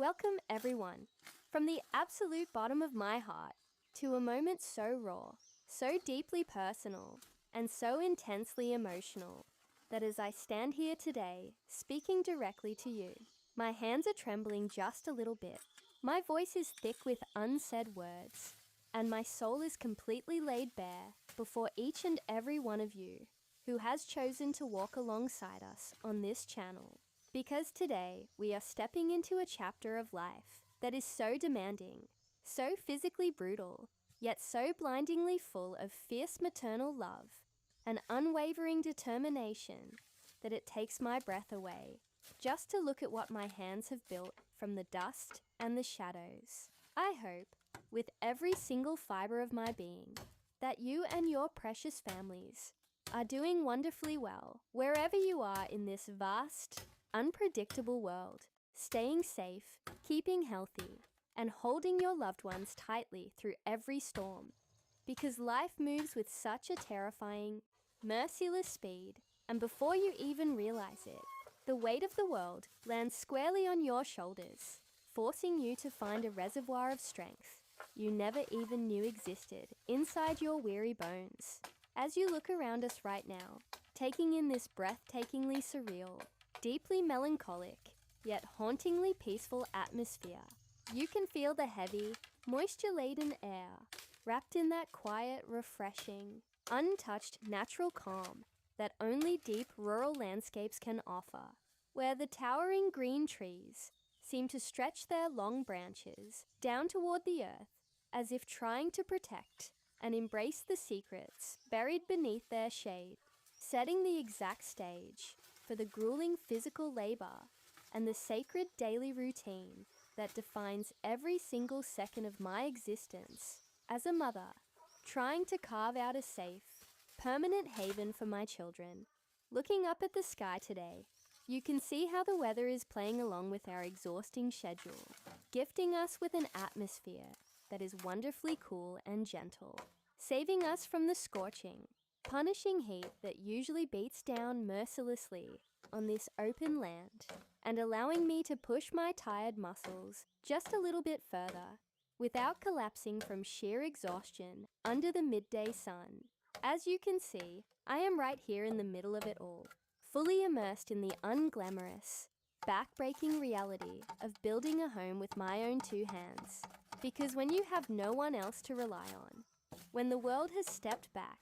Welcome everyone, from the absolute bottom of my heart, to a moment so raw, so deeply personal, and so intensely emotional, that as I stand here today, speaking directly to you, my hands are trembling just a little bit. My voice is thick with unsaid words, and my soul is completely laid bare before each and every one of you who has chosen to walk alongside us on this channel. Because today we are stepping into a chapter of life that is so demanding, so physically brutal, yet so blindingly full of fierce maternal love and unwavering determination that it takes my breath away just to look at what my hands have built from the dust and the shadows. I hope, with every single fiber of my being, that you and your precious families are doing wonderfully well wherever you are in this vast, unpredictable world, staying safe, keeping healthy, and holding your loved ones tightly through every storm. Because life moves with such a terrifying, merciless speed, and before you even realize it, the weight of the world lands squarely on your shoulders, forcing you to find a reservoir of strength you never even knew existed inside your weary bones. As you look around us right now, taking in this breathtakingly surreal, deeply melancholic, yet hauntingly peaceful atmosphere, you can feel the heavy, moisture-laden air wrapped in that quiet, refreshing, untouched natural calm that only deep rural landscapes can offer, where the towering green trees seem to stretch their long branches down toward the earth as if trying to protect and embrace the secrets buried beneath their shade, setting the exact stage for the grueling physical labor and the sacred daily routine that defines every single second of my existence as a mother, trying to carve out a safe, permanent haven for my children. Looking up at the sky today, you can see how the weather is playing along with our exhausting schedule, gifting us with an atmosphere that is wonderfully cool and gentle, saving us from the scorching, punishing heat that usually beats down mercilessly on this open land, and allowing me to push my tired muscles just a little bit further without collapsing from sheer exhaustion under the midday sun. As you can see, I am right here in the middle of it all, fully immersed in the unglamorous, back-breaking reality of building a home with my own two hands. Because when you have no one else to rely on, when the world has stepped back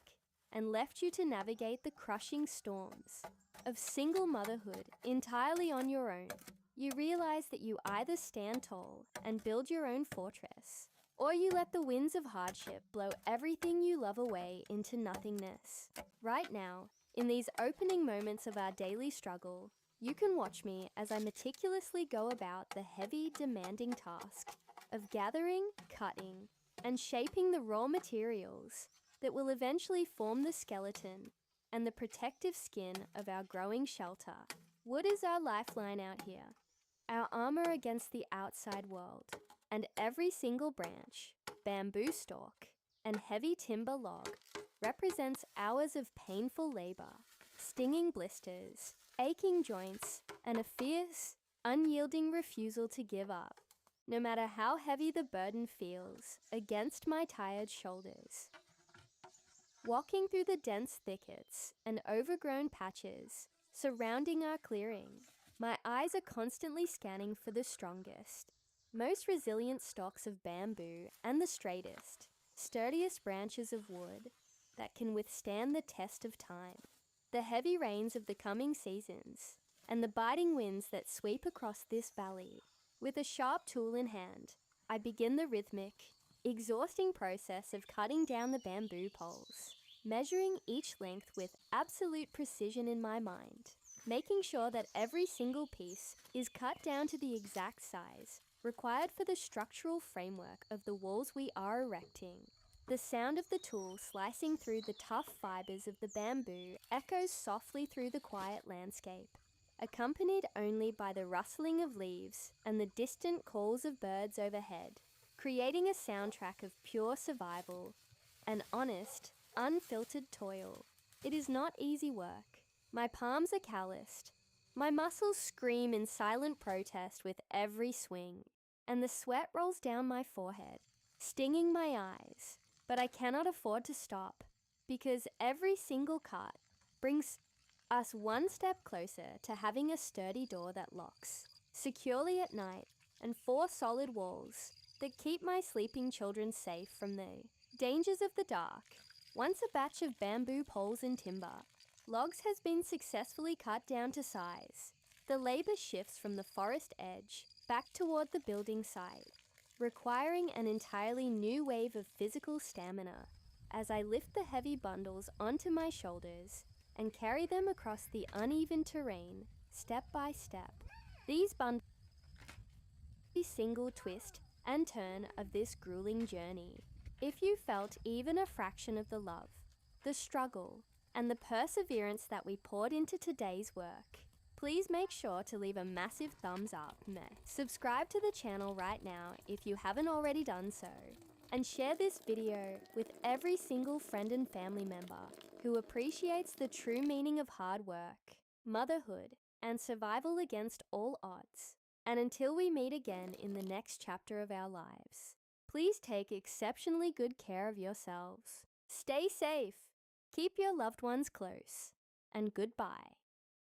and left you to navigate the crushing storms of single motherhood entirely on your own, you realize that you either stand tall and build your own fortress, or you let the winds of hardship blow everything you love away into nothingness. Right now, in these opening moments of our daily struggle, you can watch me as I meticulously go about the heavy, demanding task of gathering, cutting, and shaping the raw materials that will eventually form the skeleton and the protective skin of our growing shelter. Wood is our lifeline out here, our armor against the outside world, and every single branch, bamboo stalk, and heavy timber log represents hours of painful labor, stinging blisters, aching joints, and a fierce, unyielding refusal to give up, no matter how heavy the burden feels against my tired shoulders. Walking through the dense thickets and overgrown patches surrounding our clearing, my eyes are constantly scanning for the strongest, most resilient stalks of bamboo and the straightest, sturdiest branches of wood that can withstand the test of time, the heavy rains of the coming seasons, and the biting winds that sweep across this valley. With a sharp tool in hand, I begin the rhythmic, exhausting process of cutting down the bamboo poles, measuring each length with absolute precision in my mind, making sure that every single piece is cut down to the exact size required for the structural framework of the walls we are erecting. The sound of the tool slicing through the tough fibers of the bamboo echoes softly through the quiet landscape, accompanied only by the rustling of leaves and the distant calls of birds overhead, creating a soundtrack of pure survival and honest, unfiltered toil. It is not easy work. My palms are calloused. My muscles scream in silent protest with every swing. and the sweat rolls down my forehead, stinging my eyes. But I cannot afford to stop, because every single cut brings us one step closer to having a sturdy door that locks securely at night, and 4 solid walls that keep my sleeping children safe from the dangers of the dark. Once a batch of bamboo poles and timber, logs has been successfully cut down to size. The labor shifts from the forest edge back toward the building site, requiring an entirely new wave of physical stamina as I lift the heavy bundles onto my shoulders and carry them across the uneven terrain, step by step. These bundles are every single twist and turn of this grueling journey. If you felt even a fraction of the love, the struggle, and the perseverance that we poured into today's work, please make sure to leave a massive thumbs up. Subscribe to the channel right now if you haven't already done so, and share this video with every single friend and family member who appreciates the true meaning of hard work, motherhood, and survival against all odds. And until we meet again in the next chapter of our lives, please take exceptionally good care of yourselves. Stay safe, keep your loved ones close, and goodbye.